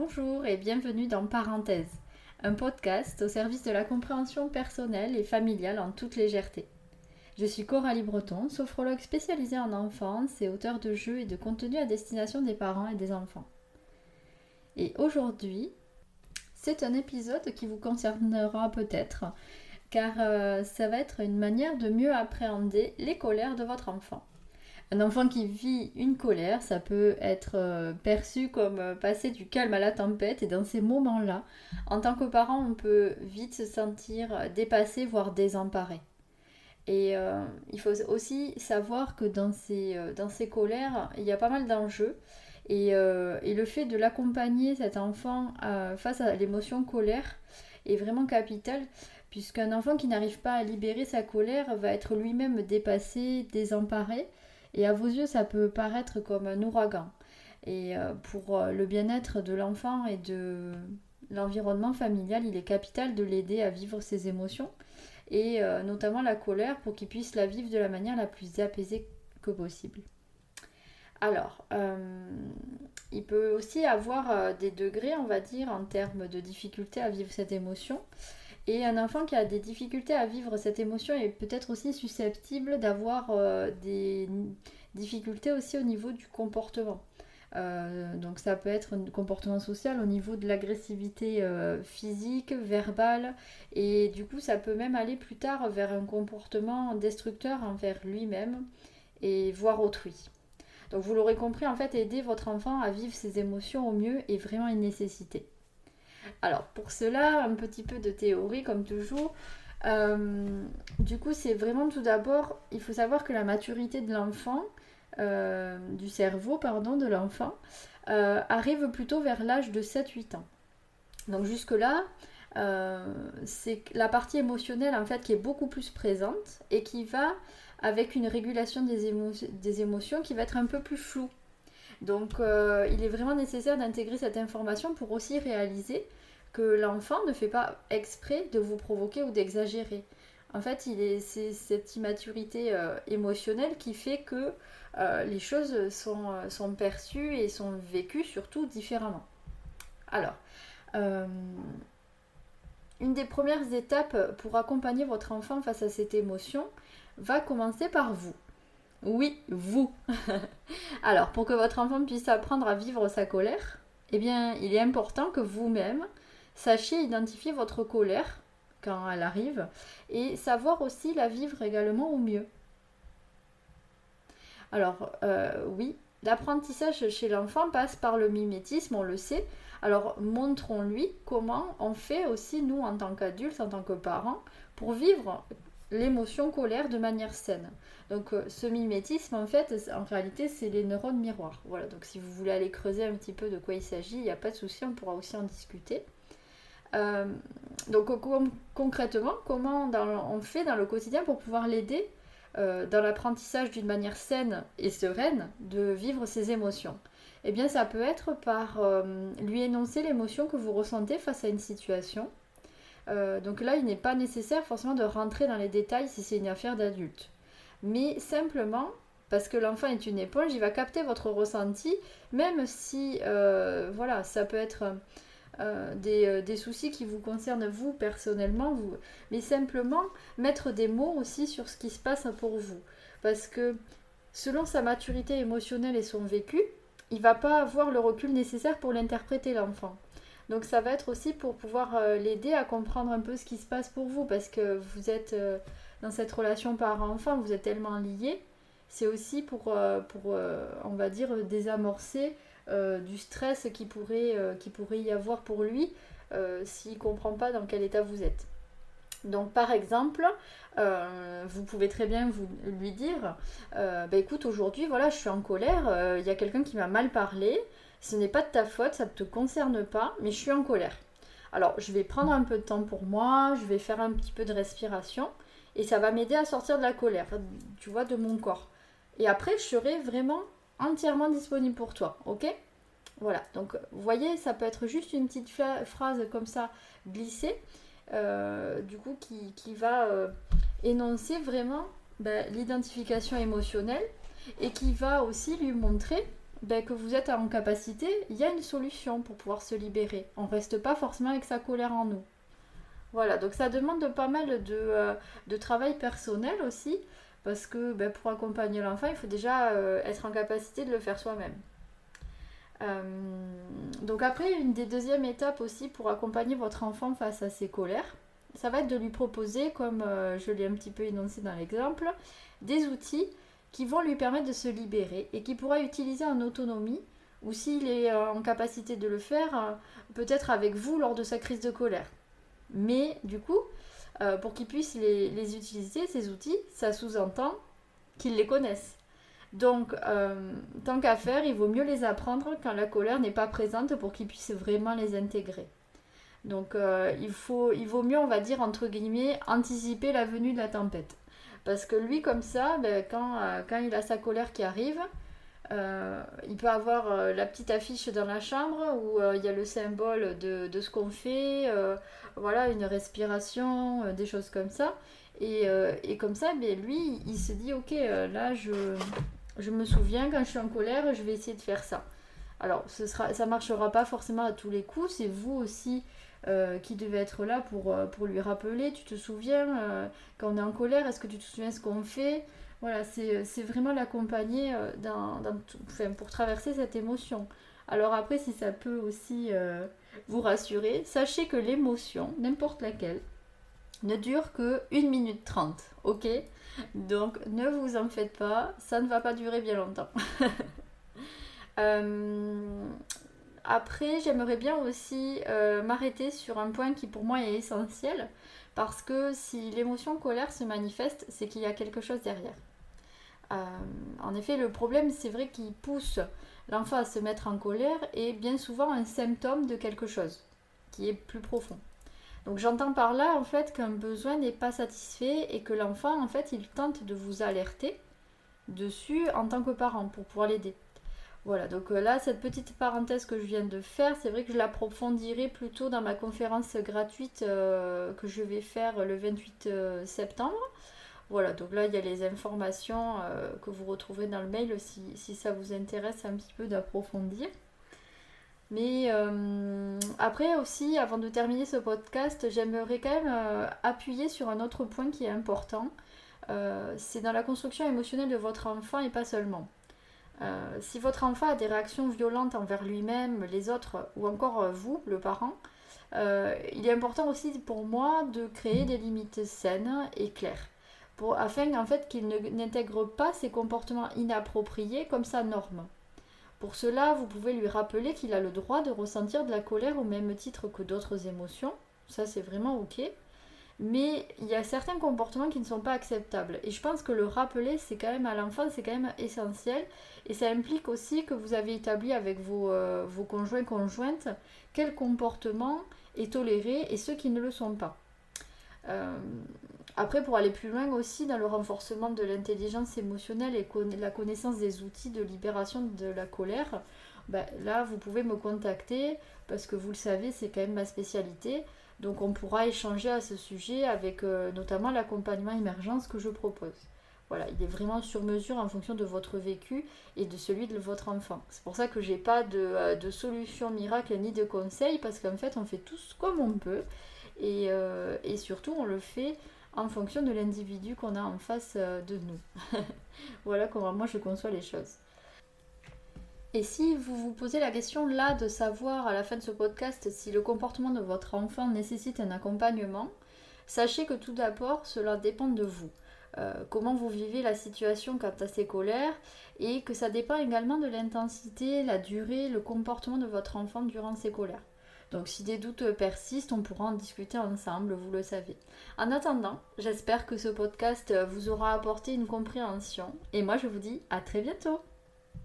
Bonjour et bienvenue dans Parenthèse, un podcast au service de la compréhension personnelle et familiale en toute légèreté. Je suis Coralie Breton, sophrologue spécialisée en enfance et auteure de jeux et de contenus à destination des parents et des enfants. Et aujourd'hui, c'est un épisode qui vous concernera peut-être, car ça va être une manière de mieux appréhender les colères de votre enfant. Un enfant qui vit une colère, ça peut être perçu comme passer du calme à la tempête, et dans ces moments-là, en tant que parent, on peut vite se sentir dépassé, voire désemparé. Et il faut aussi savoir que dans ces colères, il y a pas mal d'enjeux. Et le fait de l'accompagner, cet enfant, face à l'émotion colère, est vraiment capital, puisqu'un enfant qui n'arrive pas à libérer sa colère va être lui-même dépassé, désemparé. Et à vos yeux, ça peut paraître comme un ouragan. Et pour le bien-être de l'enfant et de l'environnement familial, il est capital de l'aider à vivre ses émotions, et notamment la colère, pour qu'il puisse la vivre de la manière la plus apaisée que possible. Alors, il peut aussi avoir des degrés, on va dire, en termes de difficulté à vivre cette émotion. Et un enfant qui a des difficultés à vivre cette émotion est peut-être aussi susceptible d'avoir des difficultés aussi au niveau du comportement. Donc ça peut être un comportement social au niveau de l'agressivité physique, verbale, et du coup ça peut même aller plus tard vers un comportement destructeur envers lui-même et voire autrui. Donc vous l'aurez compris, en fait, aider votre enfant à vivre ses émotions au mieux est vraiment une nécessité. Alors pour cela, un petit peu de théorie comme toujours. Du coup, c'est vraiment tout d'abord, il faut savoir que la maturité de l'enfant, du cerveau, pardon, de l'enfant, arrive plutôt vers l'âge de 7-8 ans. Donc jusque-là, c'est la partie émotionnelle en fait qui est beaucoup plus présente et qui va avec une régulation des émotions qui va être un peu plus floue. Donc il est vraiment nécessaire d'intégrer cette information pour aussi réaliser que l'enfant ne fait pas exprès de vous provoquer ou d'exagérer. En fait, c'est cette immaturité émotionnelle qui fait que les choses sont perçues et sont vécues surtout différemment. Alors, une des premières étapes pour accompagner votre enfant face à cette émotion va commencer par vous. Oui, vous. Alors, pour que votre enfant puisse apprendre à vivre sa colère, eh bien, il est important que vous-même sachiez identifier votre colère quand elle arrive et savoir aussi la vivre également au mieux. Alors, oui, l'apprentissage chez l'enfant passe par le mimétisme, on le sait. Alors, montrons-lui comment on fait aussi, nous, en tant qu'adultes, en tant que parents, pour vivre l'émotion colère de manière saine. Donc ce mimétisme, en fait, en réalité, c'est les neurones miroirs. Voilà, donc si vous voulez aller creuser un petit peu de quoi il s'agit, il n'y a pas de souci, on pourra aussi en discuter. Donc concrètement, comment on fait dans le quotidien pour pouvoir l'aider dans l'apprentissage d'une manière saine et sereine de vivre ses émotions? Eh bien, ça peut être par lui énoncer l'émotion que vous ressentez face à une situation. Donc là, il n'est pas nécessaire forcément de rentrer dans les détails si c'est une affaire d'adulte. Mais simplement, parce que l'enfant est une éponge, il va capter votre ressenti, même si voilà, ça peut être des soucis qui vous concernent vous personnellement, mais simplement mettre des mots aussi sur ce qui se passe pour vous. Parce que selon sa maturité émotionnelle et son vécu, il ne va pas avoir le recul nécessaire pour l'interpréter, l'enfant. Donc ça va être aussi pour pouvoir l'aider à comprendre un peu ce qui se passe pour vous, parce que vous êtes dans cette relation parent-enfant, vous êtes tellement liés. C'est aussi pour on va dire, désamorcer du stress qui pourrait y avoir pour lui s'il ne comprend pas dans quel état vous êtes. Donc par exemple, vous pouvez très bien lui dire écoute, aujourd'hui, voilà, je suis en colère, il y a quelqu'un qui m'a mal parlé, ce n'est pas de ta faute, ça ne te concerne pas, mais je suis en colère. Alors, je vais prendre un peu de temps pour moi, je vais faire un petit peu de respiration, et ça va m'aider à sortir de la colère, tu vois, de mon corps. Et après, je serai vraiment entièrement disponible pour toi, ok ? Voilà, donc vous voyez, ça peut être juste une petite phrase comme ça, glissée, du coup, qui va énoncer vraiment l'identification émotionnelle, et qui va aussi lui montrer que vous êtes en capacité, il y a une solution pour pouvoir se libérer. On ne reste pas forcément avec sa colère en nous. Voilà, donc ça demande pas mal de travail personnel aussi, parce que pour accompagner l'enfant, il faut déjà être en capacité de le faire soi-même. Donc après, une des deuxièmes étapes aussi pour accompagner votre enfant face à ses colères, ça va être de lui proposer, comme je l'ai un petit peu énoncé dans l'exemple, des outils qui vont lui permettre de se libérer et qu'il pourra utiliser en autonomie, ou s'il est en capacité de le faire, peut-être avec vous lors de sa crise de colère. Mais du coup, pour qu'il puisse les utiliser, ces outils, ça sous-entend qu'il les connaisse. Donc, tant qu'à faire, il vaut mieux les apprendre quand la colère n'est pas présente pour qu'il puisse vraiment les intégrer. Donc, il vaut mieux, on va dire, entre guillemets, anticiper la venue de la tempête. Parce que lui, comme ça, quand il a sa colère qui arrive, il peut avoir la petite affiche dans la chambre où il y a le symbole de ce qu'on fait, voilà, une respiration, des choses comme ça. Et comme ça, lui, il se dit, ok, là, je me souviens, quand je suis en colère, je vais essayer de faire ça. Alors, ça marchera pas forcément à tous les coups, c'est vous aussi qui devez être là pour lui rappeler, tu te souviens, quand on est en colère, est-ce que tu te souviens ce qu'on fait? Voilà, c'est vraiment l'accompagner pour traverser cette émotion. Alors après, si ça peut aussi vous rassurer, sachez que l'émotion, n'importe laquelle, ne dure que 1 minute 30, ok? Donc ne vous en faites pas, ça ne va pas durer bien longtemps. Après, j'aimerais bien aussi m'arrêter sur un point qui pour moi est essentiel, parce que si l'émotion colère se manifeste, c'est qu'il y a quelque chose derrière. En effet, le problème, c'est vrai qu'il pousse l'enfant à se mettre en colère est bien souvent un symptôme de quelque chose qui est plus profond. Donc j'entends par là en fait qu'un besoin n'est pas satisfait et que l'enfant en fait il tente de vous alerter dessus en tant que parent pour pouvoir l'aider. Voilà, donc là cette petite parenthèse que je viens de faire, c'est vrai que je l'approfondirai plutôt dans ma conférence gratuite que je vais faire le 28 septembre. Voilà, donc là il y a les informations que vous retrouverez dans le mail si ça vous intéresse un petit peu d'approfondir. Mais après aussi, avant de terminer ce podcast, j'aimerais quand même appuyer sur un autre point qui est important. C'est dans la construction émotionnelle de votre enfant et pas seulement. Si votre enfant a des réactions violentes envers lui-même, les autres ou encore vous, le parent, il est important aussi pour moi de créer des limites saines et claires. Afin en fait qu'il n'intègre pas ces comportements inappropriés comme sa norme. Pour cela, vous pouvez lui rappeler qu'il a le droit de ressentir de la colère au même titre que d'autres émotions. Ça, c'est vraiment ok. Mais il y a certains comportements qui ne sont pas acceptables. Et je pense que le rappeler, c'est quand même à l'enfant, c'est quand même essentiel. Et ça implique aussi que vous avez établi avec vos conjoints-conjointes quel comportement est toléré et ceux qui ne le sont pas. Après, pour aller plus loin aussi dans le renforcement de l'intelligence émotionnelle et la connaissance des outils de libération de la colère, là vous pouvez me contacter parce que vous le savez, c'est quand même ma spécialité. Donc on pourra échanger à ce sujet avec notamment l'accompagnement émergence que je propose. Voilà, il est vraiment sur mesure en fonction de votre vécu et de celui de votre enfant. C'est pour ça que j'ai pas de solution miracle ni de conseils parce qu'en fait on fait tous comme on peut et surtout on le fait en fonction de l'individu qu'on a en face de nous. Voilà comment moi je conçois les choses. Et si vous vous posez la question là de savoir à la fin de ce podcast si le comportement de votre enfant nécessite un accompagnement, sachez que tout d'abord cela dépend de vous. Comment vous vivez la situation quant à ces colères et que ça dépend également de l'intensité, la durée, le comportement de votre enfant durant ces colères. Donc si des doutes persistent, on pourra en discuter ensemble, vous le savez. En attendant, j'espère que ce podcast vous aura apporté une compréhension et moi je vous dis à très bientôt.